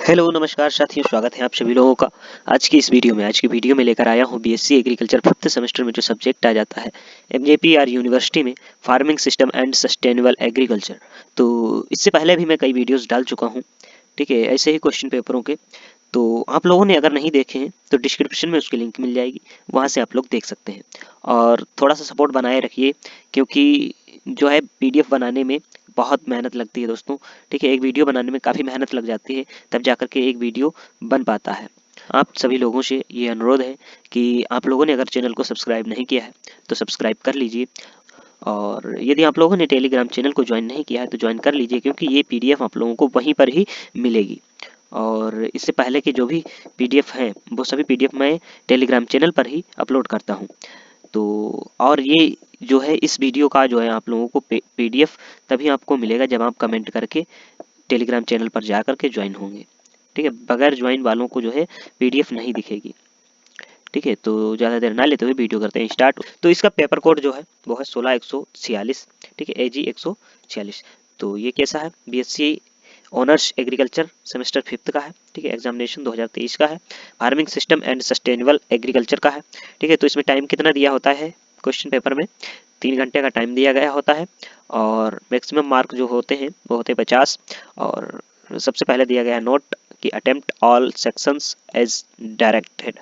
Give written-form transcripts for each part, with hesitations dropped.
Hello नमस्कार साथियों, स्वागत है आप सभी लोगों का आज की वीडियो में लेकर आया हूँ बीएससी एग्रीकल्चर फिफ्थ सेमेस्टर में जो सब्जेक्ट आ जाता है एमजेपीआर यूनिवर्सिटी में farming system and sustainable agriculture. तो इससे पहले भी मैं कई वीडियोस डाल चुका हूँ, ठीक है, ऐसे ही क्वेश्चन पेपरों के। तो आप लोगों ने अगर नहीं देखे हैं तो डिस्क्रिप्शन में उसकी लिंक मिल जाएगी, वहाँ से आप लोग देख सकते हैं। और थोड़ा सा सपोर्ट बनाए रखिए क्योंकि जो है पीडीएफ बनाने में बहुत मेहनत लगती है दोस्तों, ठीक है। एक वीडियो बनाने में काफ़ी मेहनत लग जाती है, तब जाकर के एक वीडियो बन पाता है। आप सभी लोगों से ये अनुरोध है कि आप लोगों ने अगर चैनल को सब्सक्राइब नहीं किया है तो सब्सक्राइब कर लीजिए, और यदि आप लोगों ने टेलीग्राम चैनल को ज्वाइन नहीं किया है तो ज्वाइन कर लीजिए क्योंकि ये पीडीएफ आप लोगों को वहीं पर ही मिलेगी। और इससे पहले के जो भी पीडीएफ हैं वो सभी पीडीएफ मैं टेलीग्राम चैनल पर ही अपलोड करता हूँ। तो और ये जो है इस वीडियो का जो है आप लोगों को पीडीएफ तभी आपको मिलेगा जब आप कमेंट करके टेलीग्राम चैनल पर जा करके ज्वाइन होंगे, ठीक है। बगैर ज्वाइन वालों को जो है पीडीएफ नहीं दिखेगी, ठीक है। तो ज़्यादा देर ना लेते हुए वीडियो करते हैं स्टार्ट। तो इसका पेपर कोड जो है वो है 16146, ठीक है, AG 146। तो ये कैसा है, BSc honours agriculture semester fifth का है, ठीक है। एग्जामिनेशन 2023 का है, farming system and sustainable agriculture का है, ठीक है। तो इसमें टाइम कितना दिया होता है क्वेश्चन पेपर में, 3 घंटे का टाइम दिया गया होता है, और मैक्सिमम मार्क जो होते हैं वो होते हैं 50। और सबसे पहले दिया गया है नोट कि attempt all sections as directed.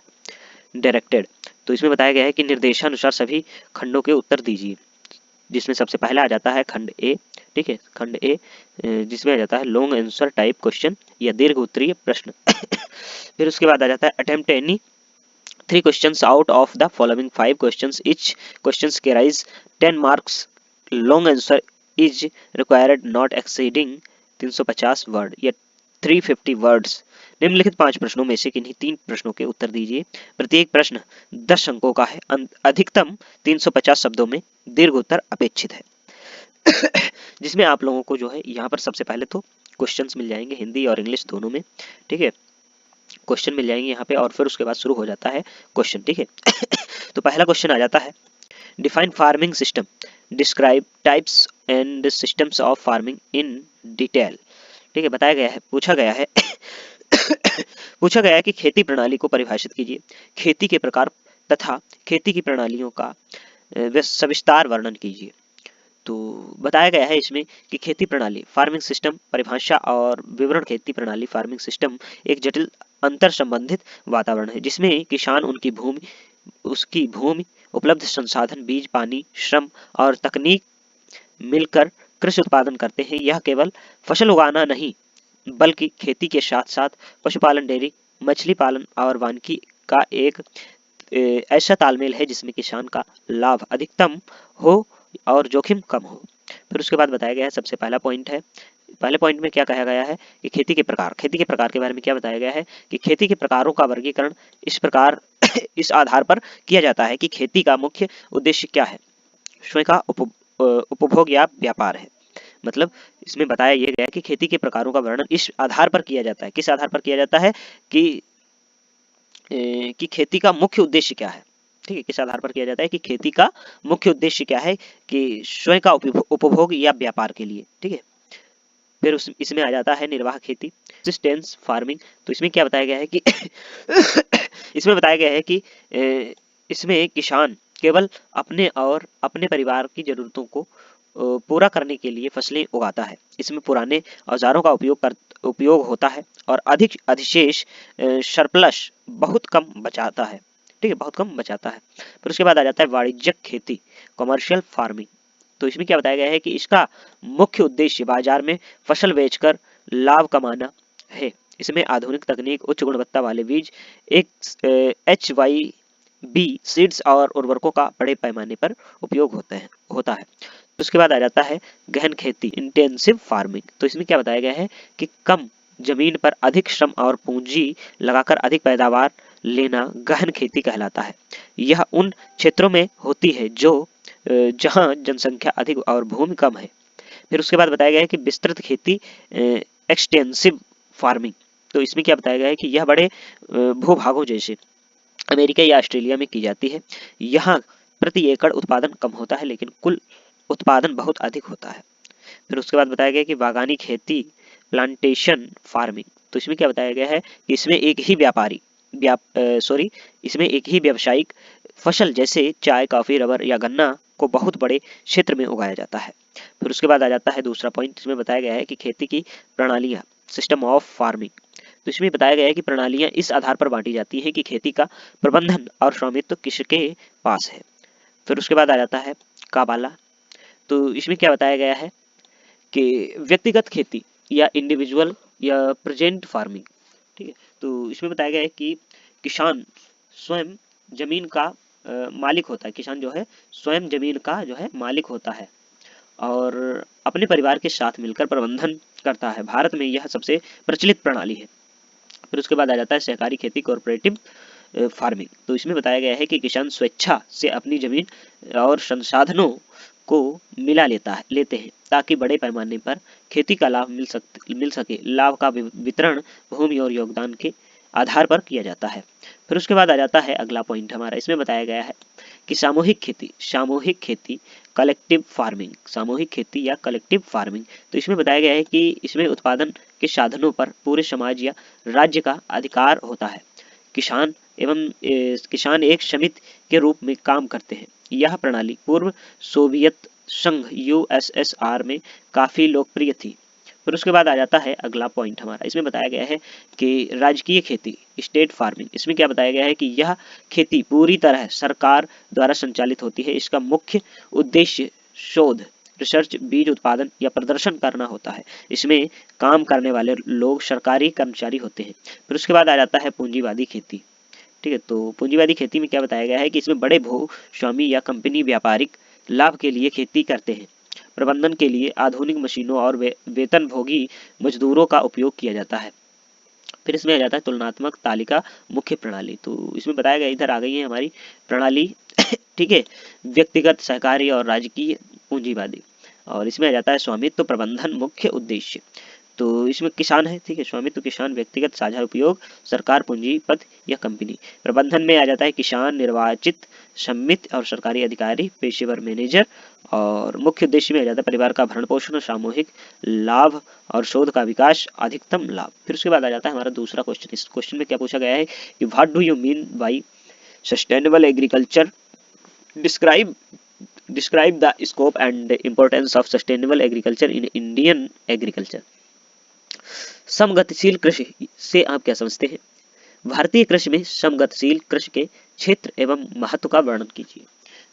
तो इसमें बताया गया है कि निर्देशानुसार सभी खंडों के उत्तर दीजिए, जिसमें सबसे पहला आ जाता है खंड ए, ठीक है, खंड ए, जिसमें आ जाता है लॉन्ग आंसर टाइप क्वेश्चन या दीर्घ उत्तरीय प्रश्न। फिर उसके बाद आ जाता है attempt any 3 questions out of the following 5 questions. Each questions carries 10 marks. Long answer is required not exceeding 350 word या 350 वर्ड्स। निम्नलिखित 5 प्रश्नों में से किन्हीं 3 प्रश्नों के उत्तर दीजिए। प्रत्येक प्रश्न 10 अंकों का है। अधिकतम 350 शब्दों में दीर्घ उत्तर अपेक्षित है। जिसमें आप लोगों को जो है यहाँ पर सबसे पहले तो क्वेश्चंस मिल जाएंगे हिंदी और इंग्लिश दोनों में, ठीक है। क्वेश्चन मिल जाएंगे यहाँ पे और फिर उसके बाद शुरू हो जाता है क्वेश्चन, ठीक है। तो पहला क्वेश्चन आ जाता है define farming system, describe types and systems of farming in detail, ठीक है। बताया गया है, पूछा गया है पूछा गया है कि खेती प्रणाली को परिभाषित कीजिए, खेती के प्रकार तथा खेती की प्रणालियों का सविस्तार वर्णन कीजिए। तो बताया गया है इसमें कि खेती प्रणाली फार्मिंग सिस्टम परिभाषा और विवरण। खेती प्रणाली फार्मिंग सिस्टम एक जटिल अंतर संबंधित वातावरण है जिसमें किसान उसकी भूमि, उपलब्ध संसाधन, बीज, पानी, श्रम और तकनीक मिलकर कृषि उत्पादन करते हैं। यह केवल फसल उगाना नहीं बल्कि खेती के साथ साथ पशुपालन, डेयरी, मछली पालन और वानिकी का एक ऐसा तालमेल है जिसमें किसान का लाभ अधिकतम हो और जोखिम कम हो। फिर उसके बाद बताया गया है, सबसे पहला पॉइंट है, पहले पॉइंट में क्या कहा गया है कि खेती के प्रकार के बारे में क्या बताया गया है कि खेती के प्रकारों का वर्गीकरण इस प्रकार इस आधार पर किया जाता है कि खेती का मुख्य उद्देश्य क्या है, स्वयं का उपभोग या व्यापार है। मतलब इसमें बताया यह गया कि खेती के प्रकारों का वर्णन इस आधार पर किया जाता है, किस आधार पर किया जाता है कि खेती का मुख्य उद्देश्य क्या है, ठीक है। किस आधार पर किया जाता है कि खेती का मुख्य उद्देश्य क्या है, कि स्वयं का उपभोग या व्यापार के लिए, ठीक है। फिर इसमें आ जाता है निर्वाह खेती, सब्सिस्टेंस फार्मिंग। तो इसमें क्या बताया गया है कि इसमें बताया गया है कि इसमें किसान केवल अपने और अपने परिवार की जरूरतों को पूरा करने के लिए फसलें उगाता है। इसमें पुराने औजारों का उपयोग होता है और अधिशेष सरप्लस बहुत कम बचाता है, ठीक है, बहुत कम बचाता है। फिर उसके बाद आ जाता है वाणिज्यिक खेती, कमर्शियल फार्मिंग। तो इसमें क्या बताया गया है कि इसका मुख्य उद्देश्य बाजार में फसल बेचकर लाभ कमाना है। इसमें आधुनिक तकनीक, उच्च गुणवत्ता वाले बीज, एक HYB सीड्स और उर्वरकों का बड़े पैमाने पर उपयोग होता है। तो उसके बाद आ जाता है गहन खेती, इंटेंसिव फार्मिंग। तो इसमें क्या बताया गया है कि कम जमीन पर अधिक श्रम और पूंजी लगाकर अधिक पैदावार लेना गहन खेती कहलाता है। यह उन क्षेत्रों में होती है जहां जनसंख्या अधिक और भूमि कम है। फिर उसके बाद बताया गया है कि विस्तृत खेती, एक्सटेंसिव फार्मिंग। तो इसमें क्या बताया गया है कि यह बड़े भूभागों जैसे अमेरिका या ऑस्ट्रेलिया में की जाती है। यहाँ प्रति एकड़ उत्पादन कम होता है लेकिन कुल उत्पादन बहुत अधिक होता है। फिर उसके बाद बताया गया कि बागानी खेती, प्लांटेशन फार्मिंग। तो इसमें क्या बताया गया है कि इसमें एक ही इसमें एक ही व्यावसायिक फसल जैसे चाय, कॉफी, रबर या गन्ना को बहुत बड़े क्षेत्र में उगाया जाता है। फिर उसके बाद आ जाता है दूसरा पॉइंट, इसमें बताया गया है कि खेती की प्रणालियां, सिस्टम ऑफ फार्मिंग। तो इसमें बताया गया है कि प्रणालियां इस आधार पर बांटी जाती हैं कि खेती का प्रबंधन और स्वामित्व किसके पास है। फिर उसके बाद आ जाता है काबाला। तो इसमें क्या बताया गया है कि व्यक्तिगत खेती या इंडिविजुअल या प्रेजेंट फार्मिंग, ठीक है। तो इसमें बताया गया है कि किसान स्वयं जमीन का मालिक होता है। किसान जो है स्वयं जमीन का जो है मालिक होता है और अपने परिवार के साथ मिलकर प्रबंधन करता है। भारत में यह सबसे प्रचलित प्रणाली है। फिर उसके बाद आ जाता है सहकारी खेती, कॉर्पोरेटिव फार्मिंग। तो इसमें बताया गया है कि किसान स्वेच्छा से अपनी जमीन और संसाधनों को लेते हैं ताकि बड़े पैमाने पर खेती का लाभ मिल सके। लाभ का वितरण भूमि और योगदान के आधार पर किया जाता है। फिर उसके बाद आ जाता है अगला पॉइंट हमारा, इसमें बताया गया है कि सामूहिक खेती कलेक्टिव फार्मिंग, सामूहिक खेती या कलेक्टिव फार्मिंग। तो इसमें बताया गया है कि इसमें उत्पादन के साधनों पर पूरे समाज या राज्य का अधिकार होता है। किसान एक समिति के रूप में काम करते हैं। यह प्रणाली पूर्व सोवियत संघ यूएसएसआर में काफी लोकप्रिय थी। फिर उसके बाद आ जाता है अगला पॉइंट हमारा, इसमें बताया गया है कि राजकीय खेती, स्टेट फार्मिंग। इसमें क्या बताया गया है कि यह खेती पूरी तरह सरकार द्वारा संचालित होती है। इसका मुख्य उद्देश्य शोध, रिसर्च, बीज उत्पादन या प्रदर्शन करना होता है। इसमें काम करने वाले लोग सरकारी कर्मचारी होते हैं। फिर उसके बाद आ जाता है पूंजीवादी खेती, ठीक है। तो पूंजीवादी खेती में क्या बताया गया है कि इसमें बड़े भूस्वामी या कंपनी व्यापारिक लाभ के लिए खेती करते हैं। प्रबंधन के लिए आधुनिक मशीनों और वेतनभोगी मजदूरों का उपयोग किया जाता है। फिर इसमें आ जाता है तुलनात्मक तालिका मुख्य प्रणाली। तो इसमें बताया गया, इधर आ गई है हमारी प्रणाली ठीक है, व्यक्तिगत, सहकारी और राजकीय पूंजीवादी। और इसमें आ जाता है स्वामित्व, प्रबंधन, मुख्य उद्देश्य। तो इसमें किसान है, ठीक है, स्वामित्व किसान, व्यक्तिगत साझा उपयोग, सरकार, पूंजीपति या कंपनी। प्रबंधन में आ जाता है किसान, निर्वाचित समिति और सरकारी अधिकारी, पेशेवर मैनेजर। और मुख्य उद्देश्य में आ जाता है परिवार का भरण पोषण, सामूहिक लाभ और शोध का विकास, अधिकतम लाभ। फिर उसके बाद आ जाता है हमारा दूसरा क्वेश्चन। इस क्वेश्चन में क्या पूछा गया है कि what do you mean by sustainable agriculture, describe the scope and importance of sustainable agriculture in Indian agriculture. समगतिशील कृषि से आप क्या समझते हैं? भारतीय कृषि में समगतिशील कृषि के क्षेत्र एवं महत्व का वर्णन कीजिए।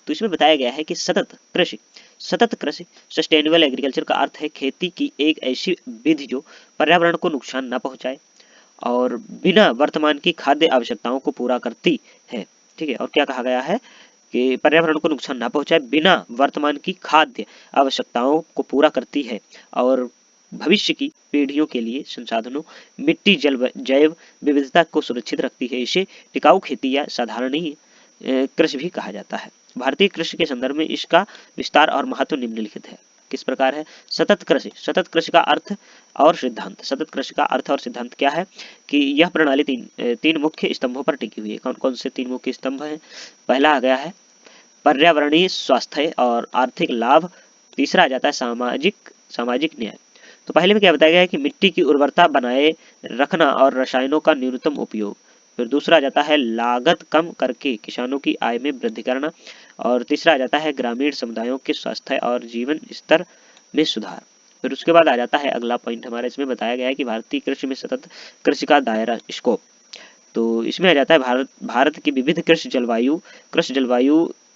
तो इसमें बताया गया है कि सतत कृषि सस्टेनेबल एग्रीकल्चर का अर्थ है खेती की एक ऐसी विधि जो पर्यावरण को नुकसान न पहुंचाए और बिना वर्तमान की खाद्य आवश्यकताओं को पूरा करती है, ठीक है। और क्या कहा गया है कि पर्यावरण को नुकसान न पहुंचाए, बिना वर्तमान की खाद्य आवश्यकताओं को पूरा करती है और भविष्य की पीढ़ियों के लिए संसाधनों, मिट्टी, जैव विविधता को सुरक्षित रखती है। इसे टिकाऊ खेती या साधारणीय कृषि भी कहा जाता है। भारतीय कृषि के संदर्भ में इसका विस्तार और महत्व निम्नलिखित है। किस प्रकार है? सतत कृषि का अर्थ और सिद्धांत। सतत कृषि का अर्थ और सिद्धांत क्या है कि यह प्रणाली तीन मुख्य स्तंभों पर टिकी हुई है। कौन कौन से तीन मुख्य स्तंभ हैं? पहला आ गया है पर्यावरणीय स्वास्थ्य और आर्थिक लाभ। तीसरा आ जाता है सामाजिक न्याय। तो पहले में क्या बताया गया है कि मिट्टी की उर्वरता बनाए रखना और रसायनों का न्यूनतम उपयोग। फिर दूसरा आ जाता है लागत कम करके किसानों की आय में वृद्धि करना। और तीसरा आ जाता है ग्रामीण समुदायों के स्वास्थ्य और जीवन स्तर में सुधार। फिर उसके बाद आ जाता है अगला पॉइंट हमारा, इसमें बताया गया है कि भारतीय कृषि में सतत कृषि का दायरा, स्कोप। तो इसमें आ जाता है भारत की विविध कृषि जलवायु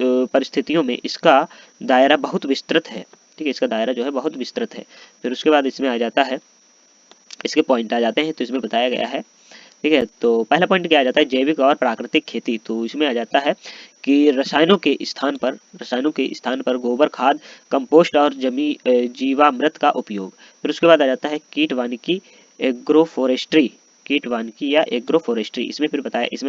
परिस्थितियों में इसका दायरा बहुत विस्तृत है, ठीक है। इसका दायरा जो है बहुत विस्तृत है। फिर उसके बाद इसमें आ जाता है, इसके पॉइंट आ जाते हैं। तो इसमें बताया गया है, ठीक है। तो पहला पॉइंट क्या आ जाता है? जैविक और प्राकृतिक खेती। तो इसमें आ जाता है कि रसायनों के स्थान पर गोबर खाद, कंपोस्ट और जीवामृत का उपयोग। फिर उसके बाद आ जाता है कीटवानिकी या एग्रोफोरेस्ट्री। इसमें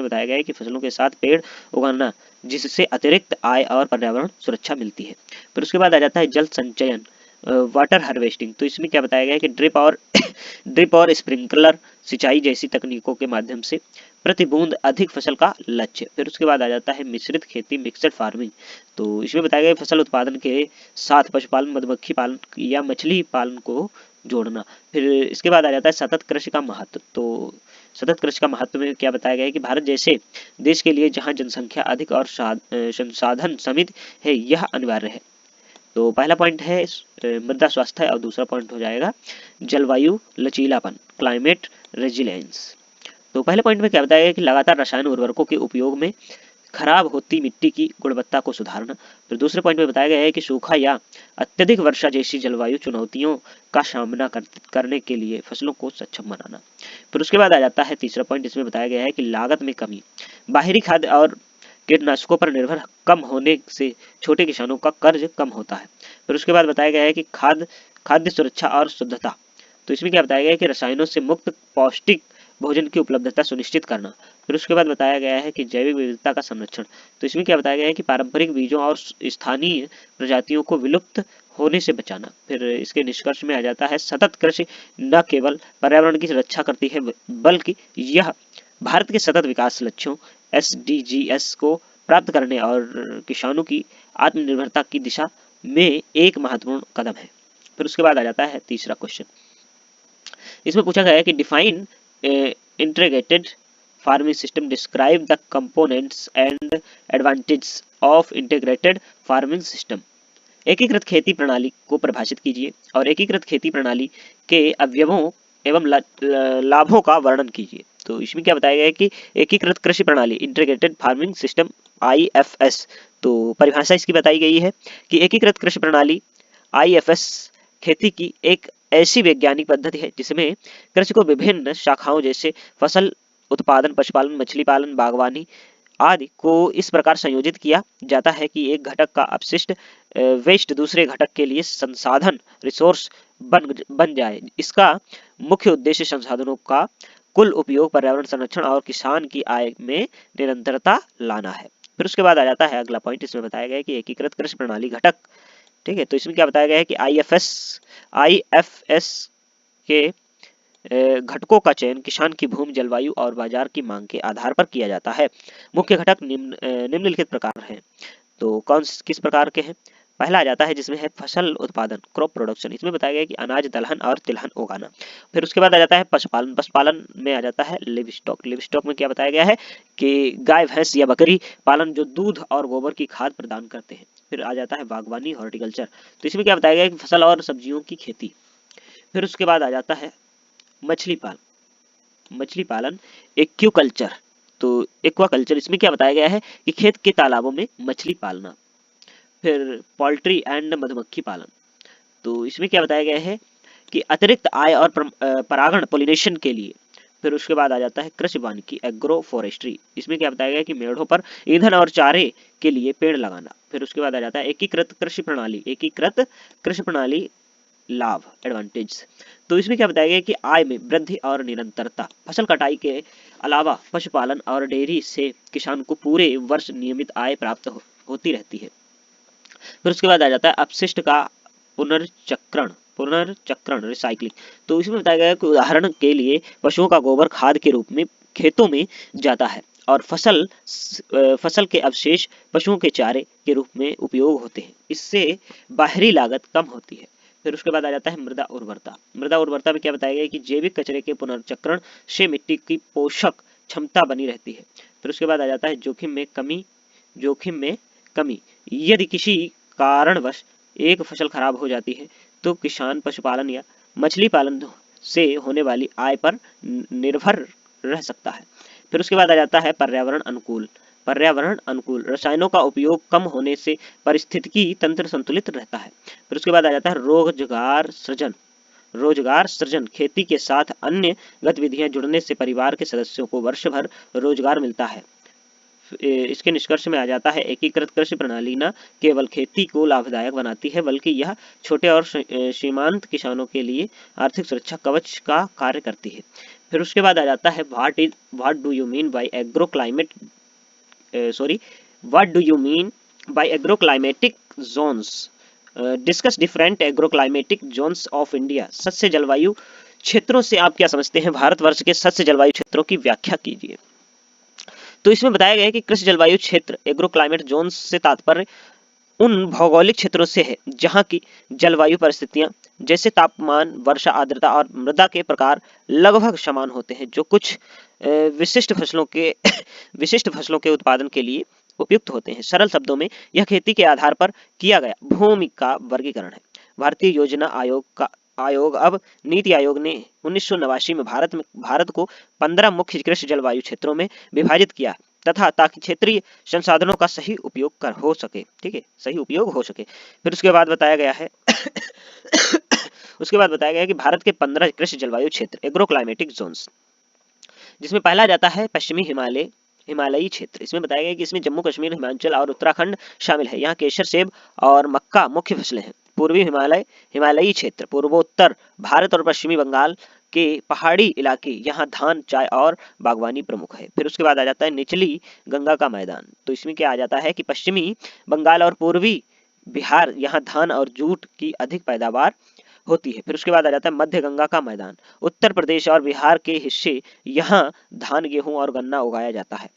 बताया गया है कि फसलों के साथ पेड़ उगाना जिससे अतिरिक्त आय और पर्यावरण सुरक्षा मिलती है। फिर उसके बाद आ जाता है जल संचयन वाटर हार्वेस्टिंग, तो इसमें क्या बताया गया है कि ड्रिप और स्प्रिंकलर सिंचाई जैसी तकनीकों के माध्यम से प्रति बूंद अधिक फसल का लक्ष्य। फिर उसके बाद आ जाता है मिश्रित खेती, मिक्सड फार्मिंग, तो इसमें बताया गया फसल उत्पादन के साथ पशुपालन, मधुमक्खी पालन या मछली पालन को जोड़ना। फिर इसके बाद आ जाता है सतत कृषि का महत्व, तो सतत कृषि का महत्व में क्या बताया गया है कि भारत जैसे देश के लिए जहां जनसंख्या अधिक और संसाधन सीमित है, यह अनिवार्य है। तो पहला पॉइंट है मृदा स्वास्थ्य और दूसरा पॉइंट हो जाएगा जलवायु लचीलापन, क्लाइमेट रेजिलियंस। तो पहले पॉइंट में क्या बताया गया कि लगातार रासायनिक उर्वरकों के उपयोग में खराब होती मिट्टी की गुणवत्ता को सुधारना। फिर दूसरे पॉइंट में बताया गया है कि सूखा या अत्यधिक वर्षा जैसी जलवायु चुनौतियों का सामना करने के लिए फसलों को सक्षम बनाना। फिर उसके बाद आ जाता है तीसरा पॉइंट, इसमें बताया गया है कि लागत में कमी, बाहरी खाद्य और कीटनाशकों पर निर्भर कम होने से छोटे किसानों का कर्ज कम होता है। फिर उसके बाद बताया गया है कि खाद्य सुरक्षा और शुद्धता, तो इसमें क्या बताया गया है कि रसायनों से मुक्त पौष्टिक भोजन की उपलब्धता सुनिश्चित करना। फिर उसके बाद बताया गया है कि जैविक विविधता का संरक्षण, तो इसमें क्या बताया गया है कि पारंपरिक बीजों और स्थानीय प्रजातियों को विलुप्त होने से बचाना। फिर इसके निष्कर्ष में आ जाता है सतत कृषि न केवल पर्यावरण की रक्षा करती है, बल्कि यह भारत के सतत विकास लक्ष्यों SDGs को प्राप्त करने और किसानों की आत्मनिर्भरता की दिशा में एक महत्वपूर्ण कदम है। फिर उसके बाद आ जाता है तीसरा क्वेश्चन, इसमें पूछा गया है कि define integrated farming system, describe the components and advantages of integrated farming system. एकीकृत खेती प्रणाली को परिभाषित कीजिए और एकीकृत खेती प्रणाली के अवयवों एवं लाभों का वर्णन कीजिए। तो इसमें क्या बताया गया है कि एकीकृत कृषि प्रणाली, इंटीग्रेटेड फार्मिंग सिस्टम IFS, तो परिभाषा इसकी बताई गई है कि एकीकृत कृषि प्रणाली IFS खेती की एक ऐसी वैज्ञानिक पद्धति है जिसमें कृषि को विभिन्न शाखाओं जैसे फसल उत्पादन, पशुपालन, मछली पालन, बागवानी आदि को इस प्रकार संयोजित किया जाता है कि एक घटक का अपशिष्ट वेस्ट दूसरे घटक के लिए संसाधन रिसोर्स बन जाए। इसका मुख्य उद्देश्य संसाधनों का कुल उपयोग, पर्यावरण संरक्षण और किसान की आय में निरंतरता लाना है। फिर उसके बाद आ जाता है अगला पॉइंट, इसमें बताया गया है कि एकीकृत कृषि प्रणाली घटक, ठीक है, तो इसमें क्या बताया गया है कि IFS के घटकों का चयन किसान की भूमि, जलवायु और बाजार की मांग के आधार पर किया जाता है। मुख्य घटक निम्नलिखित प्रकार हैं, तो किस प्रकार के हैं। पहला आ जाता है जिसमें है फसल उत्पादन, क्रॉप प्रोडक्शन, इसमें बताया गया है कि अनाज, दलहन और तिलहन उगाना। फिर उसके बाद आ जाता है पशुपालन, पशुपालन में आ जाता है लिव स्टॉक में क्या बताया गया है कि गाय, भैंस या बकरी पालन जो दूध और गोबर की खाद प्रदान करते हैं। फिर आ जाता है बागवानी, हॉर्टिकल्चर, तो इसमें क्या बताया गया है कि फसल और सब्जियों की खेती। फिर उसके बाद आ जाता है मछली पालन एक्वाकल्चर, तो एक्वाकल्चर, इसमें क्या बताया गया है कि खेत के तालाबों में मछली पालना। फिर पोल्ट्री एंड मधुमक्खी पालन, तो इसमें क्या बताया गया है कि अतिरिक्त आय और परागण पोलिनेशन के लिए। फिर उसके बाद आ जाता है कृषि वानिकी, एग्रो फॉरेस्ट्री, इसमें क्या बताया गया कि मेढ़ों पर ईंधन और चारे के लिए पेड़ लगाना। फिर उसके बाद आ जाता है एकीकृत कृषि प्रणाली लाभ, एडवांटेज, तो इसमें क्या बताया गया कि आय में वृद्धि और निरंतरता, फसल कटाई के अलावा पशुपालन और डेयरी से किसान को पूरे वर्ष नियमित आय प्राप्त होती रहती है। फिर उसके बाद आ जाता है अपशिष्ट का पुनर्चक्रण रिसाइकलिंग, तो इसमें बताया गया है कि उदाहरण के लिए पशुओं का गोबर खाद के रूप में खेतों में जाता है और फसल के अवशेष पशुओं के चारे के रूप में उपयोग होते हैं, इससे बाहरी लागत कम होती है। फिर उसके बाद आ जाता है मृदा उर्वरता में क्या बताया गया है कि जैविक कचरे के पुनर्चक्रण से मिट्टी की पोषक क्षमता बनी रहती है। फिर उसके बाद आ जाता है जोखिम में कमी, यदि किसी कारणवश एक फसल खराब हो जाती है तो किसान पशुपालन या मछली पालन से होने वाली आय पर निर्भर रह सकता है। फिर उसके बाद आ जाता है पर्यावरण अनुकूल, रसायनों का उपयोग कम होने से पारिस्थितिकी तंत्र संतुलित रहता है। फिर उसके बाद आ जाता है रोजगार सृजन, खेती के साथ अन्य गतिविधियां जुड़ने से परिवार के सदस्यों को वर्ष भर रोजगार मिलता है। इसके निष्कर्ष में आ जाता है एकीकृत कृषि प्रणाली न केवल खेती को लाभदायक बनाती है, बल्कि यह छोटे और सीमांत किसानों के लिए आर्थिक सुरक्षा कवच का कार्य करती है। फिर उसके बाद आ जाता है what do you mean by agroclimatic Jones, discuss different agroclimatic zones of India. सस्य जलवायु क्षेत्रों से आप क्या समझते हैं? भारतवर्ष के सस्य जलवायु क्षेत्रों की व्याख्या कीजिए। तो इसमें बताया गया है कि कृषि जलवायु क्षेत्र एग्रो क्लाइमेट जोन से तात्पर्य उन भौगोलिक क्षेत्रों से है जहां की जलवायु परिस्थितियां जैसे तापमान, वर्षा, आर्द्रता और मृदा के प्रकार लगभग समान होते हैं, जो कुछ विशिष्ट फसलों के विशिष्ट फसलों के उत्पादन के लिए उपयुक्त होते हैं। सरल शब्दों में यह खेती के आधार पर किया गया भूमि का वर्गीकरण है। भारतीय योजना आयोग अब नीति आयोग ने 1989 में भारत को 15 मुख्य कृषि जलवायु क्षेत्रों में विभाजित किया तथा ताकि क्षेत्रीय संसाधनों का सही उपयोग हो सके। ठीक है, सही उपयोग हो सके। फिर उसके बाद बताया गया है कि भारत के 15 कृषि जलवायु क्षेत्र एग्रो क्लाइमेटिक जोन्स, जिसमें पहला जाता है पश्चिमी हिमालयी क्षेत्र। इसमें बताया गया कि इसमें जम्मू कश्मीर, हिमाचल और उत्तराखंड शामिल है। यहाँ केसर, सेब और मक्का मुख्य फसलें हैं। पूर्वी हिमालयी क्षेत्र, पूर्वोत्तर भारत और पश्चिमी बंगाल के पहाड़ी इलाके, यहाँ धान, चाय और बागवानी प्रमुख है। फिर उसके बाद आ जाता है निचली गंगा का मैदान। तो इसमें क्या आ जाता है कि पश्चिमी बंगाल और पूर्वी बिहार, यहाँ धान और जूट की अधिक पैदावार होती है। फिर उसके बाद आ जाता है मध्य गंगा का मैदान, उत्तर प्रदेश और बिहार के हिस्से, यहाँ धान, गेहूं और गन्ना उगाया जाता है।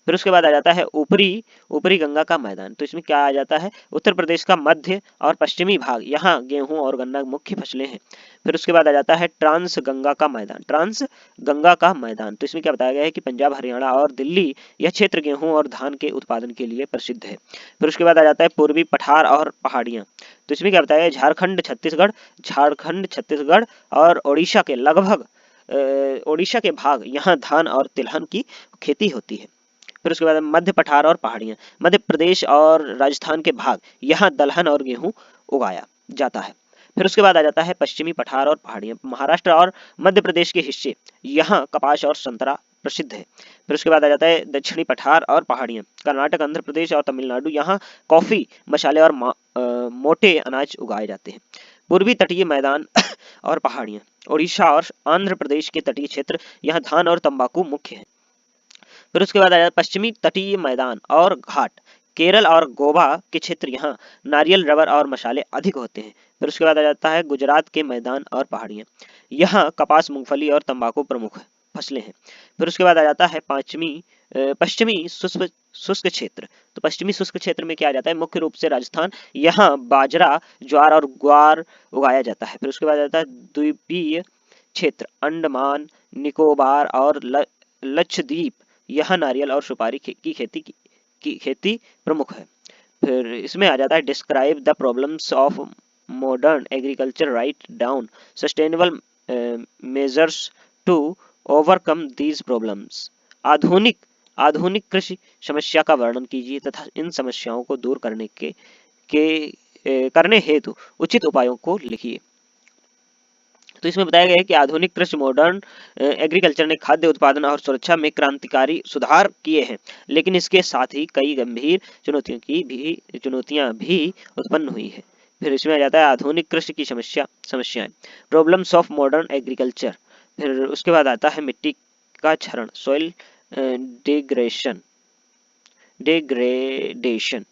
फिर उसके बाद आ जाता है ऊपरी गंगा का मैदान। तो इसमें क्या आ जाता है? उत्तर प्रदेश का मध्य और पश्चिमी भाग, यहाँ गेहूं और गन्ना मुख्य फसलें हैं। फिर उसके बाद आ जाता है ट्रांस गंगा का मैदान। तो इसमें क्या बताया गया है कि पंजाब, हरियाणा और दिल्ली, यह क्षेत्र गेहूं और धान के उत्पादन के लिए प्रसिद्ध है। फिर उसके बाद आ जाता है पूर्वी पठार और पहाड़ियां। तो इसमें क्या बताया गया? झारखंड, छत्तीसगढ़ और ओडिशा के भाग, यहाँ धान और तिलहन की खेती होती है। फिर उसके बाद मध्य पठार और पहाड़ियां, मध्य प्रदेश और राजस्थान के भाग, यहाँ दलहन और गेहूं उगाया जाता है। फिर उसके बाद आ जाता है पश्चिमी पठार और पहाड़ियां, महाराष्ट्र और मध्य प्रदेश के हिस्से, यहाँ कपास और संतरा प्रसिद्ध है। फिर उसके बाद आ जाता है दक्षिणी पठार और पहाड़ियां, कर्नाटक, आंध्र प्रदेश और तमिलनाडु, यहाँ कॉफी, मसाले और मोटे अनाज उगाए जाते हैं। पूर्वी तटीय मैदान और पहाड़ियां, ओडिशा और आंध्र प्रदेश के तटीय क्षेत्र, यहाँ धान और तंबाकू मुख्य है। फिर उसके बाद आ जाता है पश्चिमी तटीय मैदान और घाट, केरल और गोवा के क्षेत्र, यहाँ नारियल, रबर और मसाले अधिक होते हैं। फिर उसके बाद आ जाता है गुजरात के मैदान और पहाड़ियां, यहाँ कपास, मूंगफली और तंबाकू प्रमुख फसलें हैं। फिर उसके बाद आ जाता है पश्चिमी शुष्क क्षेत्र। तो पश्चिमी शुष्क क्षेत्र में क्या आ जाता है? मुख्य रूप से राजस्थान, यहाँ बाजरा, ज्वार और ग्वार उगाया जाता है। फिर उसके बाद आ जाता है द्वीपीय क्षेत्र, अंडमान, निकोबार और लक्षद्वीप, यहाँ नारियल और सुपारी की खेती प्रमुख है। फिर इसमें आ जाता है describe the problems of modern agriculture, right down sustainable measures to overcome these problems. आधुनिक कृषि समस्या का वर्णन कीजिए तथा इन समस्याओं को दूर करने हेतु उचित उपायों को लिखिए। तो इसमें बताया गया है कि आधुनिक कृषि, मॉडर्न एग्रीकल्चर ने खाद्य उत्पादन और सुरक्षा में क्रांतिकारी सुधार किए हैं, लेकिन इसके साथ ही कई गंभीर चुनौतियां भी उत्पन्न हुई है। फिर इसमें आ जाता है आधुनिक कृषि की समस्याएं, प्रॉब्लम्स ऑफ मॉडर्न एग्रीकल्चर। फिर उसके बाद आता है मिट्टी का क्षरण, सॉइल डिग्रेडेशन।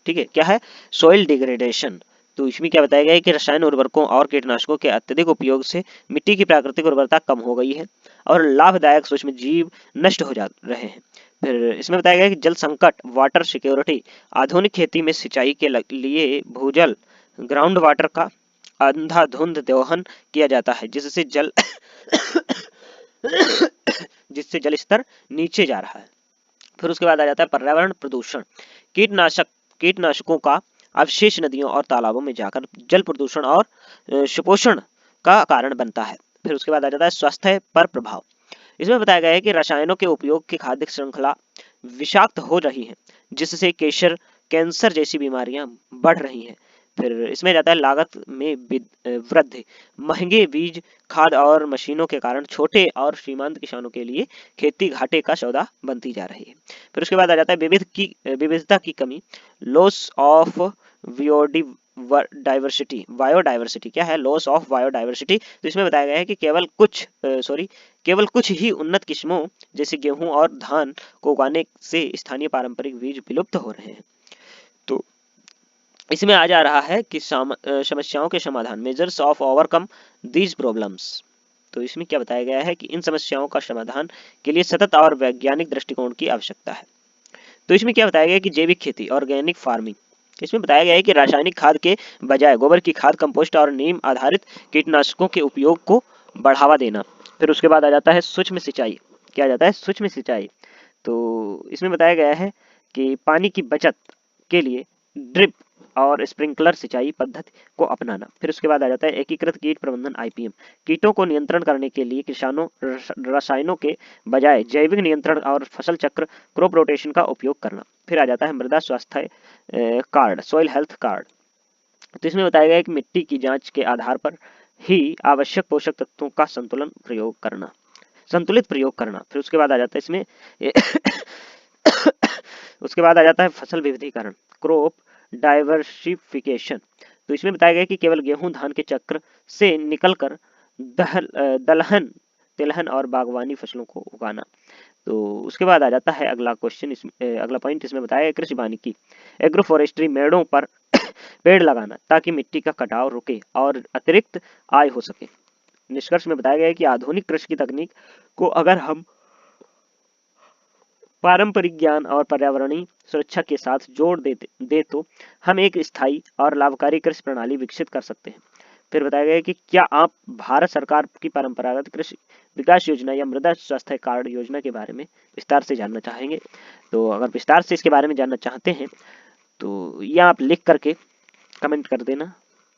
ठीक है, क्या है? Soil degradation. तो इसमें क्या बताया गया है कि रसायन उर्वरकों और कीटनाशकों के अत्यधिक उपयोग से मिट्टी की प्राकृतिक उर्वरता कम हो गई है और लाभदायक सूक्ष्म जीव नष्ट हो जा रहे हैं। फिर इसमें बताया गया है कि जल संकट, वाटर सिक्योरिटी, आधुनिक खेती में सिंचाई के लिए भूजल, ग्राउंड वाटर का अंधाधुंध दोहन किया जाता है, जिससे जल स्तर नीचे जा रहा है। फिर उसके बाद आ जाता है पर्यावरण प्रदूषण, कीटनाशकों का अवशेष नदियों और तालाबों में जाकर जल प्रदूषण और सुपोषण का कारण बनता है। फिर उसके बाद आ जाता है स्वास्थ्य पर प्रभाव। इसमें बताया गया है कि रसायनों के उपयोग की खाद्य श्रृंखला विषाक्त हो रही है, जिससे कैंसर जैसी बीमारियां बढ़ रही हैं। फिर इसमें जाता है लागत में वृद्धि, महंगे बीज, खाद और मशीनों के कारण छोटे और सीमांत किसानों के लिए खेती घाटे का सौदा बनती जा रही है। फिर उसके बाद आ जाता है विविधता की कमी, लॉस ऑफ बायोडाइवर्सिटी। क्या है? Loss of biodiversity. तो इसमें बताया गया है कि केवल कुछ ही उन्नत किस्मों जैसे गेहूं और धान को उगाने से स्थानीय पारंपरिक बीज विलुप्त हो रहे हैं। तो इसमें आ जा रहा है कि समस्याओं के समाधान, measures of overcome these problems. तो इसमें क्या बताया गया है कि इन समस्याओं का समाधान के लिए सतत और वैज्ञानिक दृष्टिकोण की आवश्यकता है। तो इसमें क्या बताया गया है कि जैविक खेती, ऑर्गेनिक फार्मिंग, इसमें बताया गया है कि रासायनिक खाद के बजाय गोबर की खाद, कंपोस्ट और नीम आधारित कीटनाशकों के उपयोग को बढ़ावा देना। फिर उसके बाद आ जाता है सूक्ष्म सिंचाई। क्या आ जाता है? सूक्ष्म सिंचाई। तो इसमें बताया गया है कि पानी की बचत के लिए ड्रिप और स्प्रिंकलर सिंचाई पद्धति को अपनाना। फिर उसके बाद आ जाता है एकीकृत कीट प्रबंधन, आईपीएम, कीटों को नियंत्रण करने के लिए किसानों रसायनों के बजाय जैविक नियंत्रण और फसल चक्र, क्रॉप रोटेशन का उपयोग करना। फिर आ जाता है मृदा स्वास्थ्य कार्ड, सॉइल हेल्थ कार्ड। तो इसमें बताया गया है कि मिट्टी की जांच के आधार पर ही आवश्यक पोषक तत्वों का संतुलित प्रयोग करना। फिर उसके बाद आ जाता है इसमें उसके बाद आ जाता है फसल विविधीकरण, क्रॉप डाइवर्सिफिकेशन। तो इसमें बताया गया कि केवल गेहूं धान के चक्र से निकलकर दलहन, तिलहन और बागवानी फसलों को उगाना। तो उसके बाद आ जाता है अगला क्वेश्चन, अगला पॉइंट इसमें बताया है कृषि वानिकी, एग्रो फॉरेस्ट्री, मेड़ों पर पेड़ लगाना ताकि मिट्टी का कटाव रुके और अतिरिक्त आय हो सके। निष्कर्ष में बताया गया है कि आधुनिक कृषि की तकनीक को अगर हम पारंपरिक ज्ञान और पर्यावरणीय सुरक्षा के साथ जोड़ दे तो हम एक स्थायी और लाभकारी कृषि प्रणाली विकसित कर सकते हैं। फिर बताया गया है कि क्या आप भारत सरकार की परंपरागत कृषि विकास योजना या मृदा स्वास्थ्य कार्ड योजना के बारे में विस्तार से जानना चाहेंगे? तो अगर विस्तार से इसके बारे में जानना चाहते हैं तो यह आप लिख करके कमेंट कर देना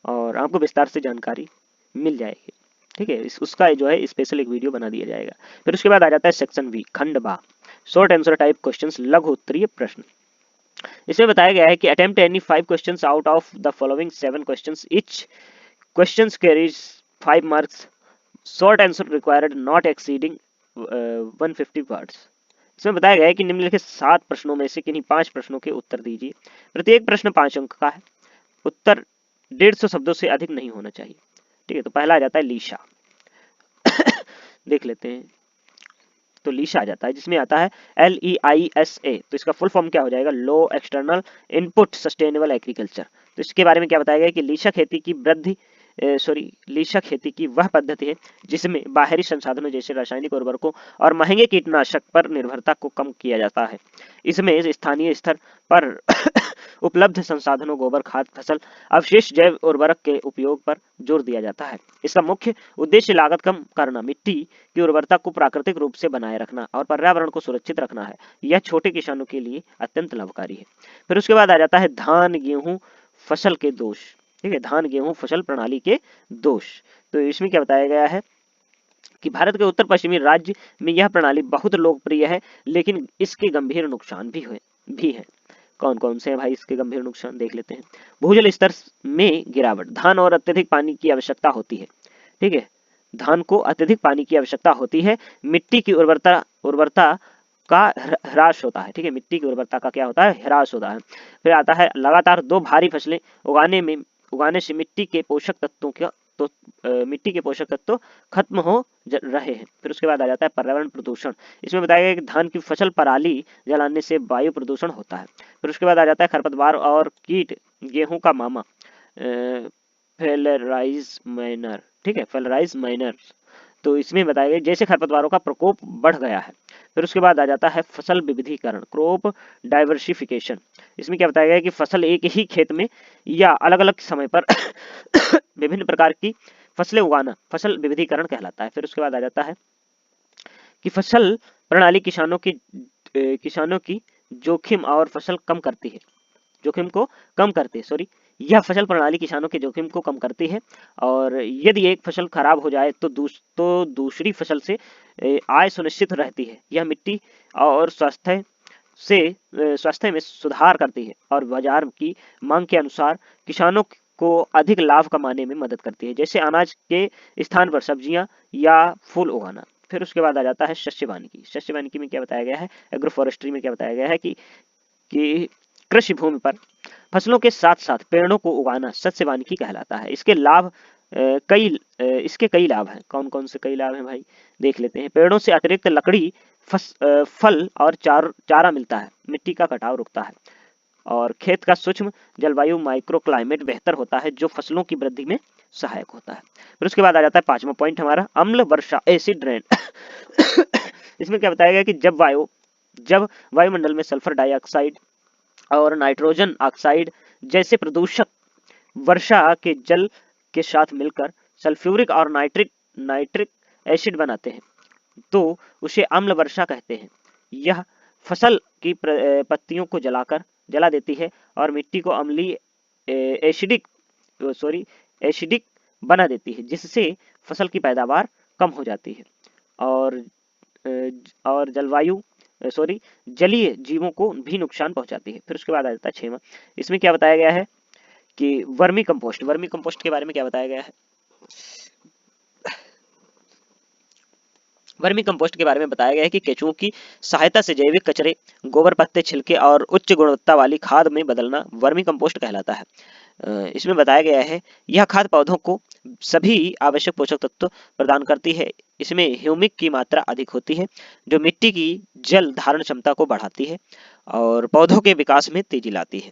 और आपको विस्तार से जानकारी मिल जाएगी। ठीक है, उसका जो है स्पेशल एक वीडियो बना दिया जाएगा। फिर उसके बाद आ जाता है सेक्शन बी, खंड बा, शॉर्ट आंसर टाइप क्वेश्चंस, लघु उत्तरीय प्रश्न। इसमें बताया गया है कि attempt any 5 questions out of the following 7 questions, each questions carries 5 marks, short answer required not exceeding 150 words. इसमें बताया गया है कि निम्नलिखित 7 प्रश्नों में से किन्हीं 5 प्रश्नों के उत्तर दीजिए। प्रत्येक प्रश्न 5 अंक का है। उत्तर 150 शब्दों से अधिक नहीं होना चाहिए। ठीक है, तो पहला आ जाता है लीशा। देख लेते हैं। तो लीशा आ जाता है जिसमें आता है LEISA। तो इसका फुल फॉर्म क्या हो जाएगा? लो एक्सटर्नल इनपुट सस्टेनेबल एग्रीकल्चर। तो इसके बारे में क्या बताया गया कि लीशा खेती की वह पद्धति है जिसमें बाहरी संसाधनों जैसे रासायनिक उर्वरकों और महंगे कीटनाशक पर निर्भरता को कम किया जाता है। इसमें स्थानीय स्तर पर उपलब्ध संसाधनों, गोबर खाद, फसल अवशेष, जैव उर्वरक के उपयोग पर जोर दिया जाता है। इसका मुख्य उद्देश्य लागत कम करना, मिट्टी की उर्वरता को प्राकृतिक रूप से बनाए रखना और पर्यावरण को सुरक्षित रखना है। यह छोटे किसानों के लिए अत्यंत लाभकारी है। फिर उसके बाद आ जाता है धान गेहूं फसल के दोष। ठीक है, धान गेहूं फसल प्रणाली के दोष। तो इसमें क्या बताया गया है कि भारत के उत्तर पश्चिमी राज्य में यह प्रणाली बहुत लोकप्रिय है, लेकिन इसके गंभीर नुकसान भी है। कौन कौन से हैं भाई इसके गंभीर नुकसान? देख लेते हैं। भूजल स्तर में गिरावट, धान और अत्यधिक पानी की आवश्यकता होती है। ठीक है, धान को अत्यधिक पानी की आवश्यकता होती है। मिट्टी की उर्वरता का ह्रास होता है। ठीक है, मिट्टी की उर्वरता का क्या होता है? ह्रास होता है। फिर आता है लगातार 2 भारी फसलें उगाने से मिट्टी के पोषक तत्व खत्म हो रहे हैं। फिर उसके बाद आ जाता है पर्यावरण प्रदूषण। इसमें बताया गया कि धान की फसल पराली जलाने से वायु प्रदूषण होता है। फिर उसके बाद आ जाता है खरपतवार और कीट गेहूं का मामा, फेलराइज माइनर। ठीक है, फेलराइज माइनर। तो इसमें बताया गया जैसे खरपतवारों का प्रकोप बढ़ गया है। फिर उसके बाद आ जाता है फसल विविधीकरण, क्रॉप डाइवर्सिफिकेशन। इसमें क्या बताया गया कि फसल एक ही खेत में या अलग अलग समय पर विभिन्न प्रकार की फसलें उगाना फसल विविधीकरण कहलाता है। फिर उसके बाद आ जाता है कि फसल प्रणाली किसानों की जोखिम और फसल कम करती है, जोखिम को कम करती है। सॉरी, यह फसल प्रणाली किसानों के जोखिम को कम करती है और यदि एक फसल खराब हो जाए तो दूसरी फसल से आय सुनिश्चित रहती है। यह मिट्टी और स्वास्थ्य में सुधार करती है और बाजार की मांग के अनुसार किसानों को अधिक लाभ कमाने में मदद करती है, जैसे अनाज के स्थान पर सब्जियां या फूल उगाना। फिर उसके बाद आ जाता है शस्य वानिकी। शस्य वानिकी में क्या बताया गया है? एग्रो फॉरेस्ट्री में क्या बताया गया है कि कृषि भूमि पर फसलों के साथ साथ पेड़ों को उगाना शस्य वानिकी कहलाता है। इसके कई लाभ हैं। कौन कौन से कई लाभ हैं भाई? देख लेते हैं। पेड़ों से अतिरिक्त लकड़ी, फल और चारा मिलता है। मिट्टी का कटाव रुकता है। और खेत का सूक्ष्म जलवायु माइक्रो क्लाइमेट बेहतर होता है जो फसलों की वृद्धि में सहायक होता है। फिर उसके बाद आ जाता है पांचवा पॉइंट हमारा, अम्ल वर्षा एसिड रेन। इसमें क्या बताया गया कि जब वायुमंडल में सल्फर डाइऑक्साइड और नाइट्रोजन ऑक्साइड जैसे प्रदूषक वर्षा के जल के साथ मिलकर सल्फ्यूरिक और नाइट्रिक एसिड बनाते हैं तो उसे अम्ल वर्षा कहते हैं। यह फसल की पत्तियों को जला देती है और मिट्टी को अम्लीय एसिडिक बना देती है जिससे फसल की पैदावार कम हो जाती है और जलीय जीवों को भी नुकसान पहुंचाती है। फिर उसके बाद आ जाता है छठवां, इसमें क्या बताया गया है कि वर्मी कंपोस्ट के बारे में क्या बताया गया है। वर्मी कंपोस्ट के बारे में बताया गया है कि केंचुओं की सहायता से जैविक कचरे, गोबर, पत्ते, छिलके और उच्च गुणवत्ता वाली खाद में बदलना वर्मी कंपोस्ट कहलाता है। इसमें बताया गया है यह खाद पौधों को सभी आवश्यक पोषक तत्व प्रदान करती है। इसमें ह्यूमिक की मात्रा अधिक होती है जो मिट्टी की जल धारण क्षमता को बढ़ाती है और पौधों के विकास में तेजी लाती है।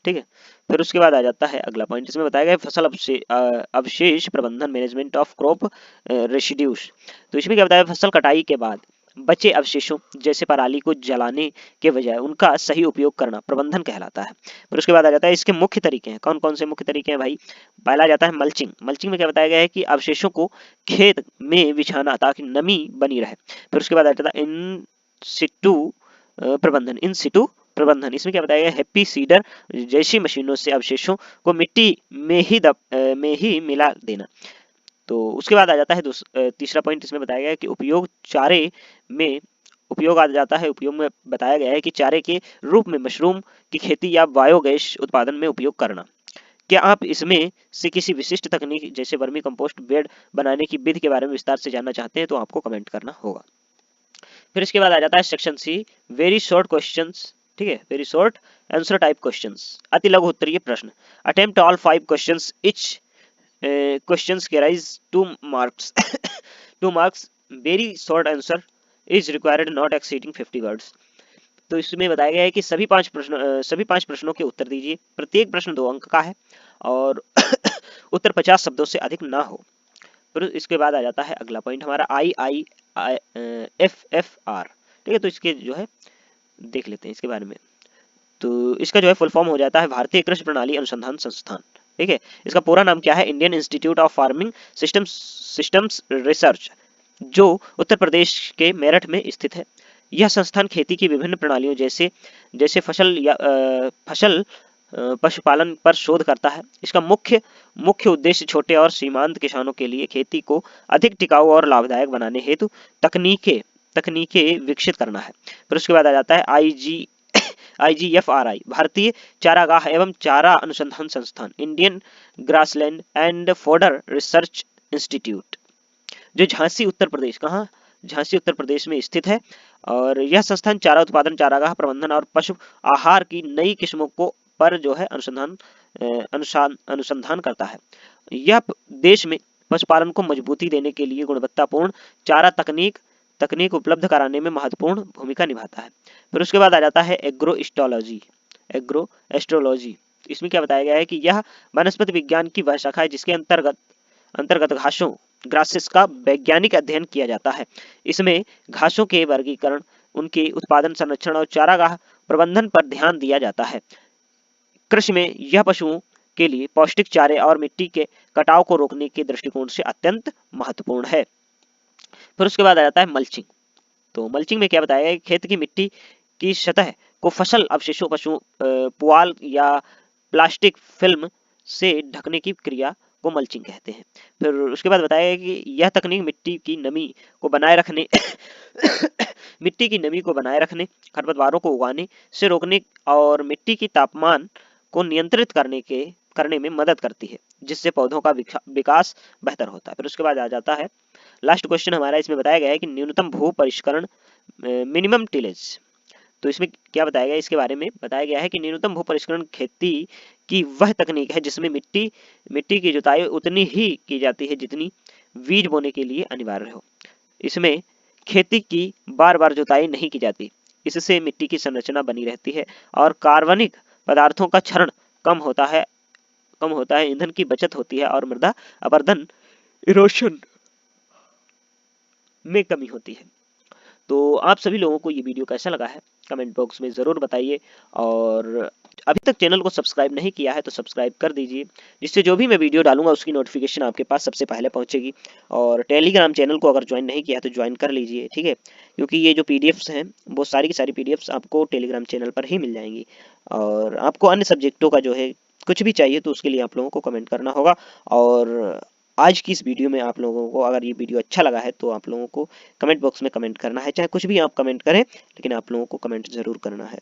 ठीक है। फिर उसके बाद आ जाता है अगला पॉइंट, इसमें बताया गया फसल अवशेष प्रबंधन, मैनेजमेंट ऑफ क्रॉप रेसिड्यूज। तो इसमें क्या बताया, फसल कटाई के बाद बचे अवशेषों जैसे पराली को जलाने के बजाय उनका सही उपयोग करना प्रबंधन कहलाता है। फिर उसके बाद आ जाता है इसके मुख्य तरीके हैं। कौन कौन से मुख्य तरीके हैं भाई। पहला जाता है मल्चिंग। मल्चिंग में क्या बताया गया है कि अवशेषों को खेत में बिछाना ताकि नमी बनी रहे। फिर उसके बाद आ जाता है इन सिटू प्रबंधन। इसमें क्या बताया गया, हैप्पी सीडर जैसी मशीनों से अवशेषों को मिट्टी में ही मिला देना। तो उसके बाद आ जाता है तीसरा पॉइंट, इसमें बताया गया है कि उपयोग आ जाता है। उपयोग में बताया गया है कि चारे के रूप में मशरूम की खेती या बायोगैस उत्पादन में उपयोग करना। क्या आप इसमें से किसी विशिष्ट तकनीक जैसे वर्मी कंपोस्ट बेड बनाने की विधि के बारे में विस्तार से जानना चाहते हैं तो आपको कमेंट करना होगा। फिर इसके बाद आ जाता है section C, very short questions. ठीक है, very short answer type questions, अति लघु उत्तरीय प्रश्न। Attempt all 5 questions, each questions carries 2 marks. 2 marks, very short answer is required not exceeding 50 words. तो इसमें बताया गया है कि सभी पांच प्रश्नों के उत्तर दीजिए। प्रत्येक प्रश्न 2 अंक का है और उत्तर 50 शब्दों से अधिक ना हो। फिर इसके बाद आ जाता है अगला पॉइंट हमारा IIFFR। ठीक है, तो इसके जो है देख लेते हैं इसके बारे में। तो इसका जो है फुल फॉर्म हो जाता है भारतीय कृषि प्रणाली अनुसंधान संस्थान। ठीक है, इसका पूरा नाम क्या है, Indian institute of farming systems research, जो उत्तर प्रदेश के मेरठ में स्थित है। यह संस्थान खेती की विभिन्न प्रणालियों जैसे फसल पशुपालन पर शोध करता है। इसका मुख्य उद्देश्य छोटे और सीमांत किसानों के लिए खेती को अधिक टिकाऊ और लाभदायक बनाने हेतु तकनीकें विकसित करना है। फिर उसके बाद आ जाता है IGFRI, भारतीय चारागाह एवं चारा अनुसंधान संस्थान, Indian grassland and fodder research institute, जो झांसी उत्तर प्रदेश में स्थित है। और यह संस्थान चारा उत्पादन, चारागाह प्रबंधन और पशु आहार की नई किस्मों को पर जो है अनुसंधान करता है। यह देश में पशुपालन को मजबूती देने के लिए गुणवत्तापूर्ण चारा तकनीक उपलब्ध कराने में महत्वपूर्ण भूमिका निभाता है। फिर उसके बाद आ जाता है एग्रो एस्ट्रोलॉजी। इसमें क्या बताया गया है कि यह वनस्पति विज्ञान की वह शाखा है जिसके अंतर्गत घासों ग्रासेस का वैज्ञानिक अध्ययन किया जाता है। इसमें घासों के वर्गीकरण, उनके उत्पादन, संरक्षण और चारागाह प्रबंधन पर ध्यान दिया जाता है। कृषि में यह पशुओं के लिए पौष्टिक चारे और मिट्टी के कटाव को रोकने के दृष्टिकोण से अत्यंत महत्वपूर्ण है। फिर उसके बाद आ जाता है मल्चिंग। तो मल्चिंग में क्या बताया है, खेत की मिट्टी की सतह को फसल अवशेषों, पुआल या प्लास्टिक फिल्म से ढकने की क्रिया को मल्चिंग कहते हैं। फिर उसके बाद बताया है कि यह तकनीक मिट्टी की नमी को बनाए रखने खरपतवारों को उगाने से रोकने और मिट्टी की तापमान को नियंत्रित करने में मदद करती है, जिससे पौधों का विकास बेहतर होता है। फिर उसके बाद आ जाता है लास्ट क्वेश्चन हमारा। इसमें बताया गया है कि न्यूनतम भू परिष्करण, मिनिमम टिलेज। तो इसमें क्या बताया गया, इसके बारे में बताया गया है कि न्यूनतम भू परिष्करण खेती की वह तकनीक है जिसमें मिट्टी की जुताई उतनी ही की जाती है जितनी बीज बोने के लिए अनिवार्य हो। इसमें खेती की बार बार जुताई नहीं की जाती, इससे मिट्टी की संरचना बनी रहती है और कार्बनिक पदार्थों का क्षरण कम होता है, ईंधन की बचत होती है और मृदा अपरदन इरोशन में कमी होती है। तो आप सभी लोगों को ये वीडियो कैसा लगा है कमेंट बॉक्स में ज़रूर बताइए, और अभी तक चैनल को सब्सक्राइब नहीं किया है तो सब्सक्राइब कर दीजिए, जिससे जो भी मैं वीडियो डालूंगा उसकी नोटिफिकेशन आपके पास सबसे पहले पहुंचेगी। और टेलीग्राम चैनल को अगर ज्वाइन नहीं किया है तो ज्वाइन कर लीजिए, ठीक है, क्योंकि ये जो पीडीएफ्स हैं वो सारी की सारी पीडीएफ्स आपको टेलीग्राम चैनल पर ही मिल जाएंगी। और आपको अन्य सब्जेक्टों का जो है कुछ भी चाहिए तो उसके लिए आप लोगों को कमेंट करना होगा। और आज की इस वीडियो में आप लोगों को अगर ये वीडियो अच्छा लगा है तो आप लोगों को कमेंट बॉक्स में कमेंट करना है, चाहे कुछ भी आप कमेंट करें लेकिन आप लोगों को कमेंट जरूर करना है।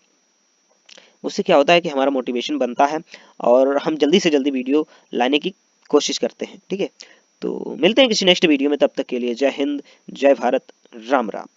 उससे क्या होता है कि हमारा मोटिवेशन बनता है और हम जल्दी से जल्दी वीडियो लाने की कोशिश करते हैं, ठीक है। तो मिलते हैं किसी नेक्स्ट वीडियो में, तब तक के लिए जय हिंद, जय भारत, राम राम।